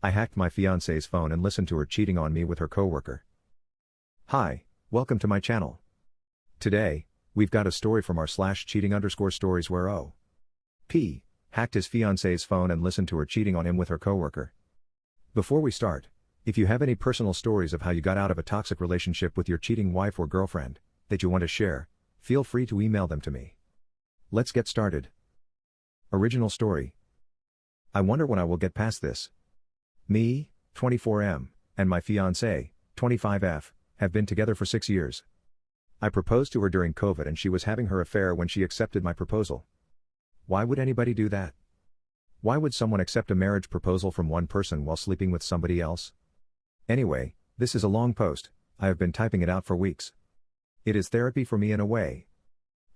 I hacked my fiancé's phone and listened to her cheating on me with her coworker. Hi, welcome to my channel. Today, we've got a story from r/cheating_stories where O.P. hacked his fiancé's phone and listened to her cheating on him with her coworker. Before we start, if you have any personal stories of how you got out of a toxic relationship with your cheating wife or girlfriend that you want to share, feel free to email them to me. Let's get started. Original story. I wonder when I will get past this. Me, 24M, and my fiancé, 25F, have been together for 6 years. I proposed to her during COVID and she was having her affair when she accepted my proposal. Why would anybody do that? Why would someone accept a marriage proposal from one person while sleeping with somebody else? Anyway, this is a long post. I have been typing it out for weeks. It is therapy for me in a way.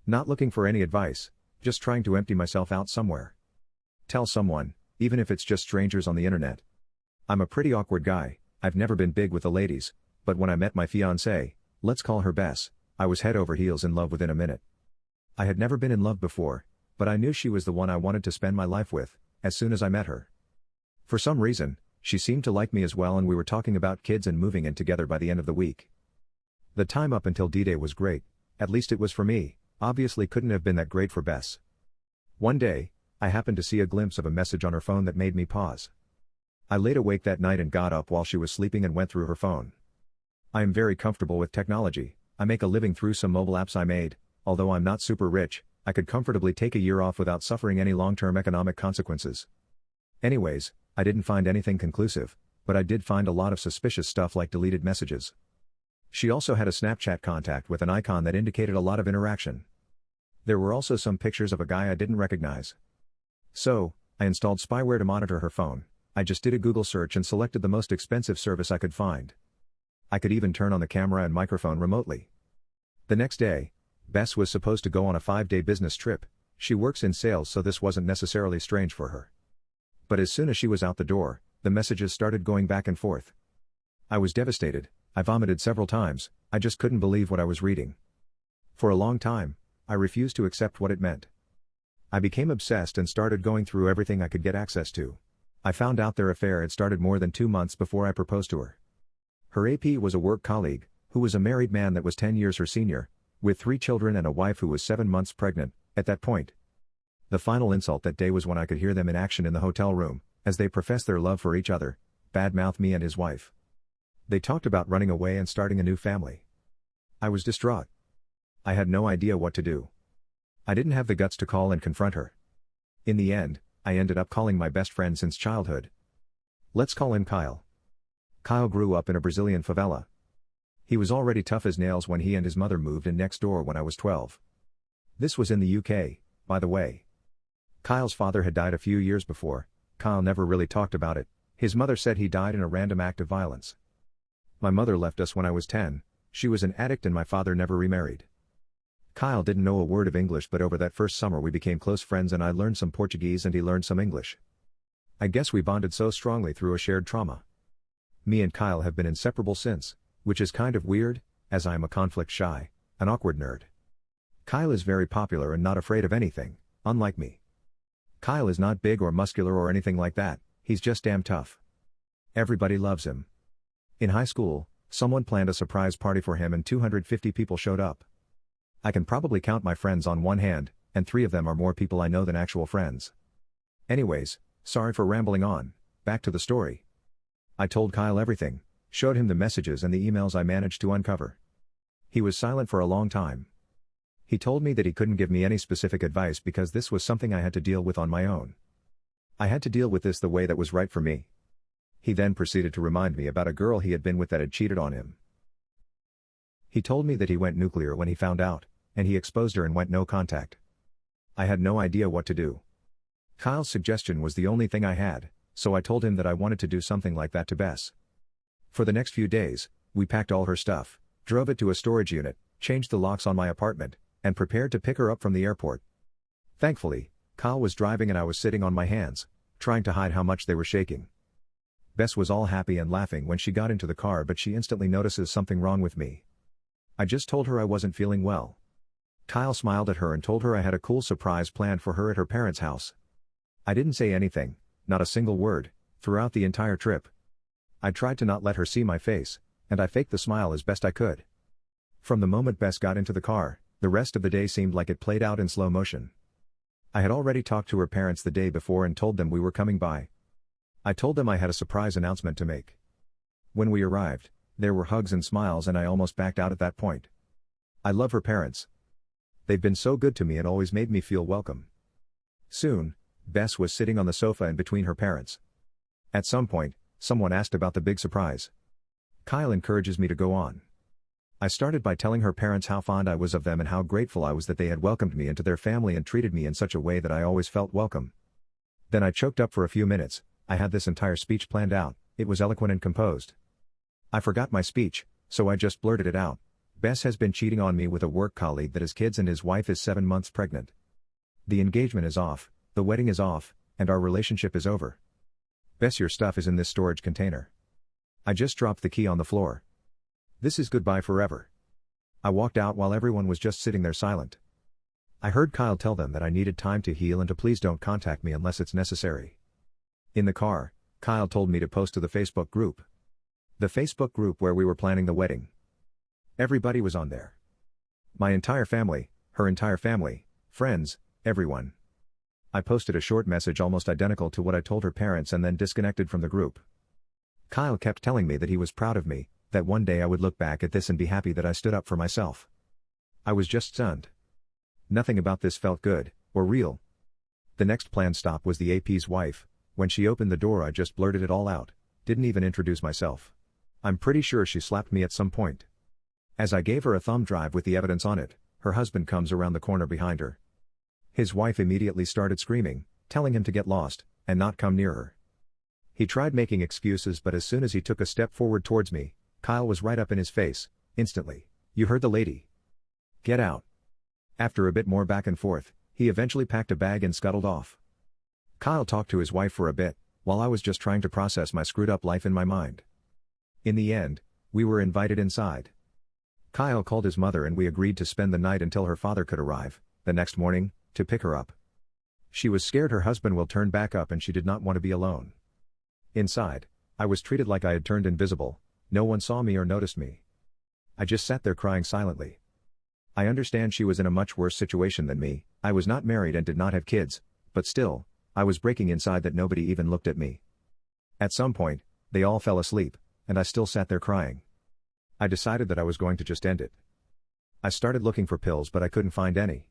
Not looking for any advice, just trying to empty myself out somewhere. Tell someone, even if it's just strangers on the internet. I'm a pretty awkward guy, I've never been big with the ladies, but when I met my fiancée, let's call her Bess, I was head over heels in love within a minute. I had never been in love before, but I knew she was the one I wanted to spend my life with, as soon as I met her. For some reason, she seemed to like me as well and we were talking about kids and moving in together by the end of the week. The time up until D-Day was great, at least it was for me, obviously couldn't have been that great for Bess. One day, I happened to see a glimpse of a message on her phone that made me pause. I laid awake that night and got up while she was sleeping and went through her phone. I am very comfortable with technology, I make a living through some mobile apps I made, although I'm not super rich, I could comfortably take a year off without suffering any long-term economic consequences. Anyways, I didn't find anything conclusive, but I did find a lot of suspicious stuff like deleted messages. She also had a Snapchat contact with an icon that indicated a lot of interaction. There were also some pictures of a guy I didn't recognize. So, I installed spyware to monitor her phone. I just did a Google search and selected the most expensive service I could find. I could even turn on the camera and microphone remotely. The next day, Bess was supposed to go on a 5-day business trip. She works in sales so this wasn't necessarily strange for her. But as soon as she was out the door, the messages started going back and forth. I was devastated, I vomited several times, I just couldn't believe what I was reading. For a long time, I refused to accept what it meant. I became obsessed and started going through everything I could get access to. I found out their affair had started more than 2 months before I proposed to her. Her AP was a work colleague, who was a married man that was 10 years her senior, with 3 children and a wife who was 7 months pregnant, at that point. The final insult that day was when I could hear them in action in the hotel room, as they professed their love for each other, badmouth me and his wife. They talked about running away and starting a new family. I was distraught. I had no idea what to do. I didn't have the guts to call and confront her. In the end, I ended up calling my best friend since childhood. Let's call him Kyle. Kyle grew up in a Brazilian favela. He was already tough as nails when he and his mother moved in next door when I was 12. This was in the UK, by the way. Kyle's father had died a few years before. Kyle never really talked about it. His mother said he died in a random act of violence. My mother left us when I was 10, she was an addict and my father never remarried. Kyle didn't know a word of English but over that first summer we became close friends and I learned some Portuguese and he learned some English. I guess we bonded so strongly through a shared trauma. Me and Kyle have been inseparable since, which is kind of weird, as I am a conflict-shy, an awkward nerd. Kyle is very popular and not afraid of anything, unlike me. Kyle is not big or muscular or anything like that, he's just damn tough. Everybody loves him. In high school, someone planned a surprise party for him and 250 people showed up. I can probably count my friends on one hand, and 3 of them are more people I know than actual friends. Anyways, sorry for rambling on, back to the story. I told Kyle everything, showed him the messages and the emails I managed to uncover. He was silent for a long time. He told me that he couldn't give me any specific advice because this was something I had to deal with on my own. I had to deal with this the way that was right for me. He then proceeded to remind me about a girl he had been with that had cheated on him. He told me that he went nuclear when he found out, and he exposed her and went no contact. I had no idea what to do. Kyle's suggestion was the only thing I had, so I told him that I wanted to do something like that to Bess. For the next few days, we packed all her stuff, drove it to a storage unit, changed the locks on my apartment, and prepared to pick her up from the airport. Thankfully, Kyle was driving and I was sitting on my hands, trying to hide how much they were shaking. Bess was all happy and laughing when she got into the car but she instantly notices something wrong with me. I just told her I wasn't feeling well. Kyle smiled at her and told her I had a cool surprise planned for her at her parents' house. I didn't say anything, not a single word, Throughout the entire trip, I tried to not let her see my face, and I faked the smile as best I could. From the moment Bess got into the car, the rest of the day seemed like it played out in slow motion. I had already talked to her parents the day before and told them we were coming by. I told them I had a surprise announcement to make. When we arrived, there were hugs and smiles, and I almost backed out at that point. I love her parents. They've been so good to me and always made me feel welcome. Soon, Bess was sitting on the sofa in between her parents. At some point, someone asked about the big surprise. Kyle encourages me to go on. I started by telling her parents how fond I was of them and how grateful I was that they had welcomed me into their family and treated me in such a way that I always felt welcome. Then I choked up for a few minutes. I had this entire speech planned out. It was eloquent and composed. I forgot my speech, so I just blurted it out. Bess has been cheating on me with a work colleague that has kids, and his wife is 7 months pregnant. The engagement is off, the wedding is off, and our relationship is over. Bess, your stuff is in this storage container. I just dropped the key on the floor. This is goodbye forever. I walked out while everyone was just sitting there silent. I heard Kyle tell them that I needed time to heal and to please don't contact me unless it's necessary. In the car, Kyle told me to post to the Facebook group. The Facebook group where we were planning the wedding. Everybody was on there. My entire family, her entire family, friends, everyone. I posted a short message almost identical to what I told her parents and then disconnected from the group. Kyle kept telling me that he was proud of me, that one day I would look back at this and be happy that I stood up for myself. I was just stunned. Nothing about this felt good, or real. The next planned stop was the AP's wife. When she opened the door, I just blurted it all out, didn't even introduce myself. I'm pretty sure she slapped me at some point. As I gave her a thumb drive with the evidence on it, her husband comes around the corner behind her. His wife immediately started screaming, telling him to get lost, and not come near her. He tried making excuses, but as soon as he took a step forward towards me, Kyle was right up in his face, instantly. You heard the lady. Get out. After a bit more back and forth, he eventually packed a bag and scuttled off. Kyle talked to his wife for a bit, while I was just trying to process my screwed up life in my mind. In the end, we were invited inside. Kyle called his mother and we agreed to spend the night until her father could arrive, the next morning, to pick her up. She was scared her husband will turn back up and she did not want to be alone. Inside, I was treated like I had turned invisible. No one saw me or noticed me. I just sat there crying silently. I understand she was in a much worse situation than me. I was not married and did not have kids, but still, I was breaking inside that nobody even looked at me. At some point, they all fell asleep, and I still sat there crying. I decided that I was going to just end it. I started looking for pills, but I couldn't find any.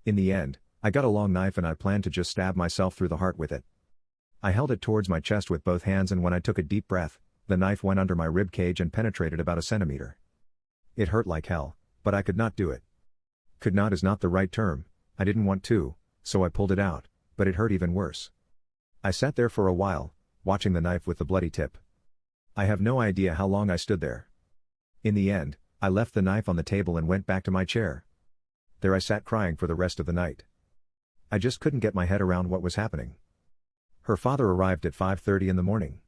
In the end, I got a long knife and I planned to just stab myself through the heart with it. I held it towards my chest with both hands, and when I took a deep breath, the knife went under my rib cage and penetrated about a centimeter. It hurt like hell, but I could not do it. Could not is not the right term. I didn't want to, so I pulled it out, but it hurt even worse. I sat there for a while, watching the knife with the bloody tip. I have no idea how long I stood there. In the end, I left the knife on the table and went back to my chair. There I sat crying for the rest of the night. I just couldn't get my head around what was happening. Her father arrived at 5:30 in the morning.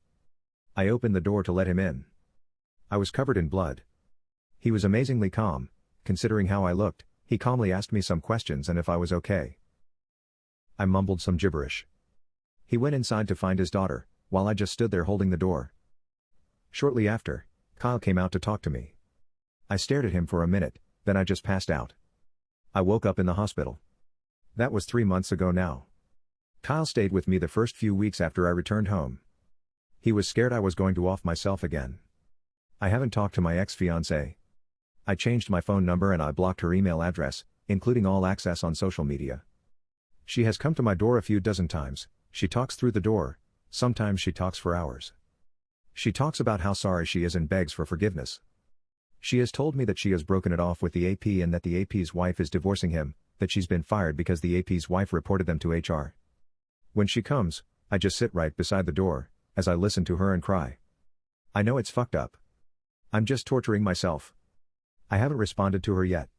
I opened the door to let him in. I was covered in blood. He was amazingly calm, considering how I looked. He calmly asked me some questions and if I was okay. I mumbled some gibberish. He went inside to find his daughter, while I just stood there holding the door. Shortly after, Kyle came out to talk to me. I stared at him for a minute, then I just passed out. I woke up in the hospital. That was 3 months ago now. Kyle stayed with me the first few weeks after I returned home. He was scared I was going to off myself again. I haven't talked to my ex-fiancé. I changed my phone number and I blocked her email address, including all access on social media. She has come to my door a few dozen times. She talks through the door, sometimes she talks for hours. She talks about how sorry she is and begs for forgiveness. She has told me that she has broken it off with the AP and that the AP's wife is divorcing him, that she's been fired because the AP's wife reported them to HR. When she comes, I just sit right beside the door, as I listen to her and cry. I know it's fucked up. I'm just torturing myself. I haven't responded to her yet.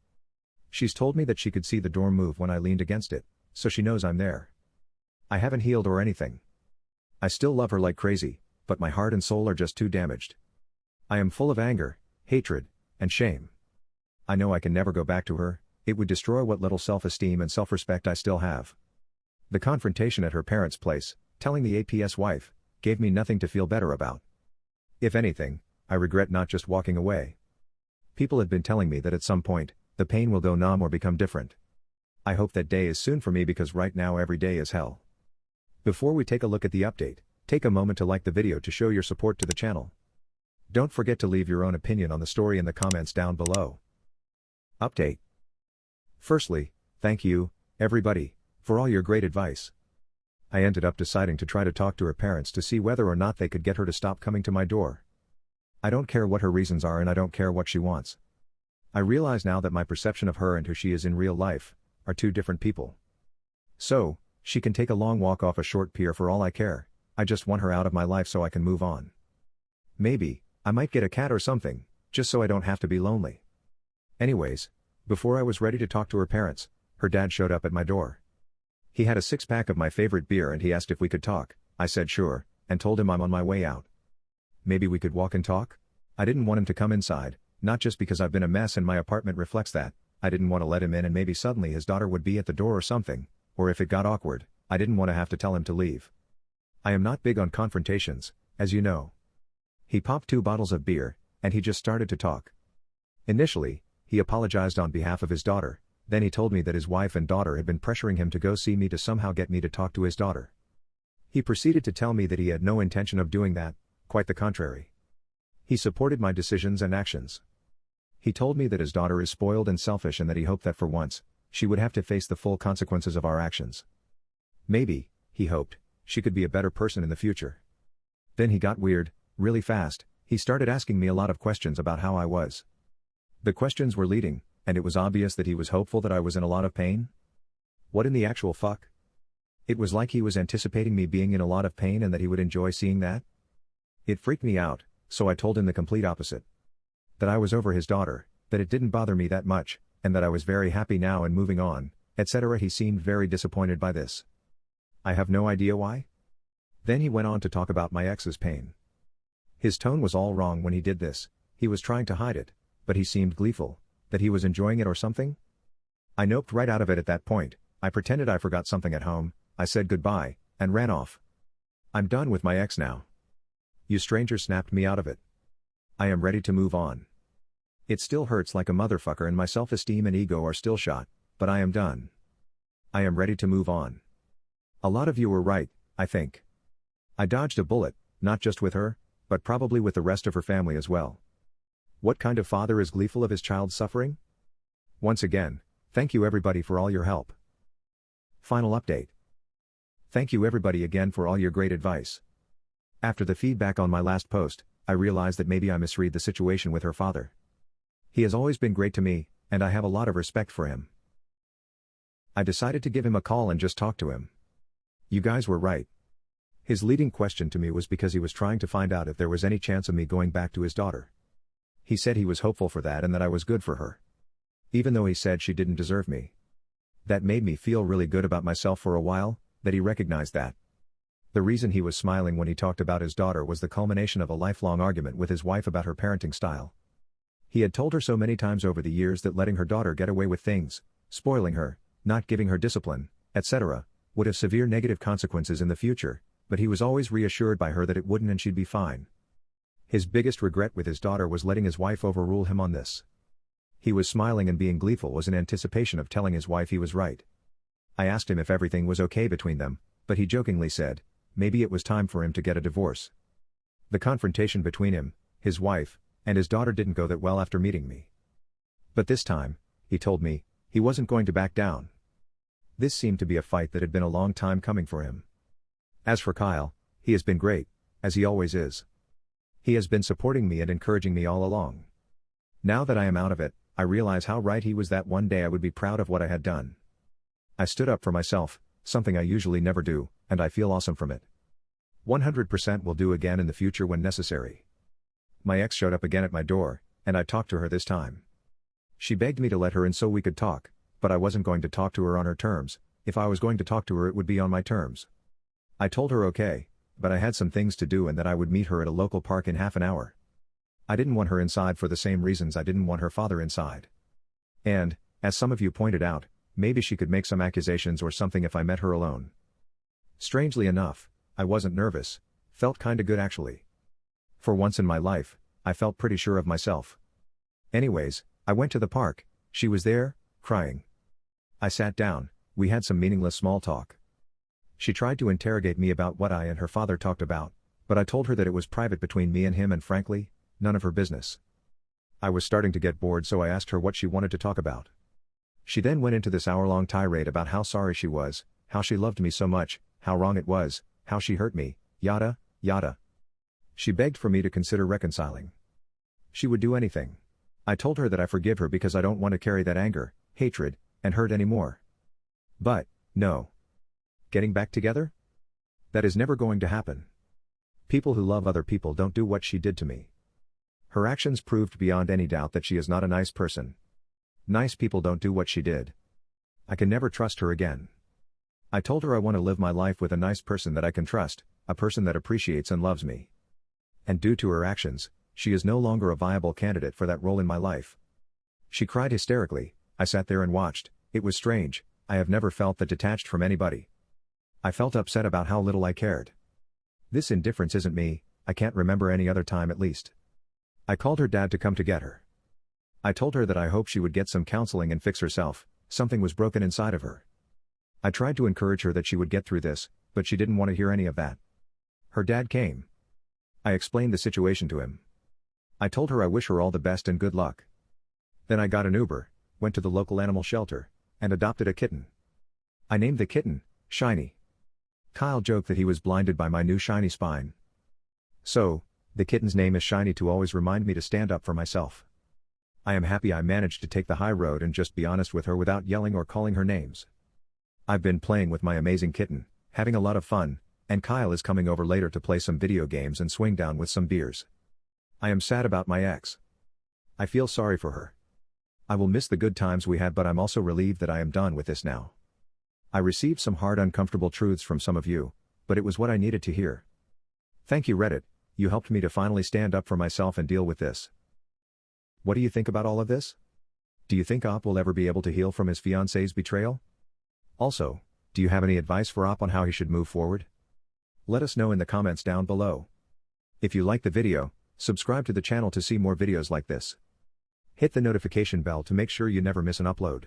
She's told me that she could see the door move when I leaned against it, so she knows I'm there. I haven't healed or anything. I still love her like crazy, but my heart and soul are just too damaged. I am full of anger, hatred, and shame. I know I can never go back to her. It would destroy what little self-esteem and self-respect I still have. The confrontation at her parents' place, telling the AP's wife, gave me nothing to feel better about. If anything, I regret not just walking away. People had been telling me that at some point, the pain will go numb or become different. I hope that day is soon for me because right now every day is hell. Before we take a look at the update, take a moment to like the video to show your support to the channel. Don't forget to leave your own opinion on the story in the comments down below. Update. Firstly, thank you, everybody, for all your great advice. I ended up deciding to try to talk to her parents to see whether or not they could get her to stop coming to my door. I don't care what her reasons are and I don't care what she wants. I realize now that my perception of her and who she is in real life are two different people. So, she can take a long walk off a short pier for all I care. I just want her out of my life so I can move on. Maybe, I might get a cat or something, just so I don't have to be lonely. Anyways, before I was ready to talk to her parents, her dad showed up at my door. He had a 6-pack of my favorite beer and he asked if we could talk. I said sure, and told him I'm on my way out. Maybe we could walk and talk? I didn't want him to come inside, not just because I've been a mess and my apartment reflects that. I didn't want to let him in and maybe suddenly his daughter would be at the door or something, or if it got awkward, I didn't want to have to tell him to leave. I am not big on confrontations, as you know. He popped 2 bottles of beer, and he just started to talk. Initially, he apologized on behalf of his daughter, then he told me that his wife and daughter had been pressuring him to go see me to somehow get me to talk to his daughter. He proceeded to tell me that he had no intention of doing that, quite the contrary. He supported my decisions and actions. He told me that his daughter is spoiled and selfish and that he hoped that for once, she would have to face the full consequences of our actions. Maybe, he hoped, she could be a better person in the future. Then he got weird, really fast. He started asking me a lot of questions about how I was. The questions were leading, and it was obvious that he was hopeful that I was in a lot of pain. What in the actual fuck? It was like he was anticipating me being in a lot of pain and that he would enjoy seeing that. It freaked me out, so I told him the complete opposite. That I was over his daughter, that it didn't bother me that much, and that I was very happy now and moving on, etc. He seemed very disappointed by this. I have no idea why. Then he went on to talk about my ex's pain. His tone was all wrong when he did this. He was trying to hide it, but he seemed gleeful, that he was enjoying it or something. I noped right out of it at that point. I pretended I forgot something at home, I said goodbye, and ran off. I'm done with my ex now. You stranger snapped me out of it. I am ready to move on. It still hurts like a motherfucker and my self-esteem and ego are still shot, but I am done. I am ready to move on. A lot of you were right, I think. I dodged a bullet, not just with her, but probably with the rest of her family as well. What kind of father is gleeful of his child's suffering? Once again, thank you everybody for all your help. Final update. Thank you everybody again for all your great advice. After the feedback on my last post, I realized that maybe I misread the situation with her father. He has always been great to me, and I have a lot of respect for him. I decided to give him a call and just talk to him. You guys were right. His leading question to me was because he was trying to find out if there was any chance of me going back to his daughter. He said he was hopeful for that and that I was good for her. Even though he said she didn't deserve me. That made me feel really good about myself for a while, that he recognized that. The reason he was smiling when he talked about his daughter was the culmination of a lifelong argument with his wife about her parenting style. He had told her so many times over the years that letting her daughter get away with things, spoiling her, not giving her discipline, etc., would have severe negative consequences in the future, but he was always reassured by her that it wouldn't and she'd be fine. His biggest regret with his daughter was letting his wife overrule him on this. He was smiling and being gleeful was in anticipation of telling his wife he was right. I asked him if everything was okay between them, but he jokingly said, maybe it was time for him to get a divorce. The confrontation between him, his wife, and his daughter didn't go that well after meeting me. But this time, he told me, he wasn't going to back down. This seemed to be a fight that had been a long time coming for him. As for Kyle, he has been great, as he always is. He has been supporting me and encouraging me all along. Now that I am out of it, I realize how right he was that one day I would be proud of what I had done. I stood up for myself, something I usually never do, and I feel awesome from it. 100% will do again in the future when necessary. My ex showed up again at my door, and I talked to her this time. She begged me to let her in so we could talk, but I wasn't going to talk to her on her terms. If I was going to talk to her it would be on my terms. I told her okay, but I had some things to do and that I would meet her at a local park in half an hour. I didn't want her inside for the same reasons I didn't want her father inside. And, as some of you pointed out, maybe she could make some accusations or something if I met her alone. Strangely enough, I wasn't nervous, Felt kinda good actually. For once in my life, I felt pretty sure of myself. Anyways, I went to the park, she was there, crying. I sat down, we had some meaningless small talk. She tried to interrogate me about what I and her father talked about, but I told her that it was private between me and him and frankly, none of her business. I was starting to get bored, so I asked her what she wanted to talk about. She then went into this hour-long tirade about how sorry she was, how she loved me so much, how wrong it was, how she hurt me, yada, yada. She begged for me to consider reconciling. She would do anything. I told her that I forgive her because I don't want to carry that anger, hatred, and hurt anymore. But, no. Getting back together? That is never going to happen. People who love other people don't do what she did to me. Her actions proved beyond any doubt that she is not a nice person. Nice people don't do what she did. I can never trust her again. I told her I want to live my life with a nice person that I can trust, a person that appreciates and loves me. And due to her actions, she is no longer a viable candidate for that role in my life. She cried hysterically. I sat there and watched. It was strange, I have never felt that detached from anybody. I felt upset about how little I cared. This indifference isn't me, I can't remember any other time at least. I called her dad to come to get her. I told her that I hoped she would get some counseling and fix herself, something was broken inside of her. I tried to encourage her that she would get through this, but she didn't want to hear any of that. Her dad came. I explained the situation to him. I told her I wish her all the best and good luck. Then I got an Uber, went to the local animal shelter, and adopted a kitten. I named the kitten, Shiny. Kyle joked that he was blinded by my new shiny spine. So, the kitten's name is Shiny to always remind me to stand up for myself. I am happy I managed to take the high road and just be honest with her without yelling or calling her names. I've been playing with my amazing kitten, having a lot of fun, and Kyle is coming over later to play some video games and swing down with some beers. I am sad about my ex. I feel sorry for her. I will miss the good times we had, but I'm also relieved that I am done with this now. I received some hard, uncomfortable truths from some of you, but it was what I needed to hear. Thank you, Reddit, you helped me to finally stand up for myself and deal with this. What do you think about all of this? Do you think Op will ever be able to heal from his fiancé's betrayal? Also, do you have any advice for Op on how he should move forward? Let us know in the comments down below. If you liked the video, subscribe to the channel to see more videos like this. Hit the notification bell to make sure you never miss an upload.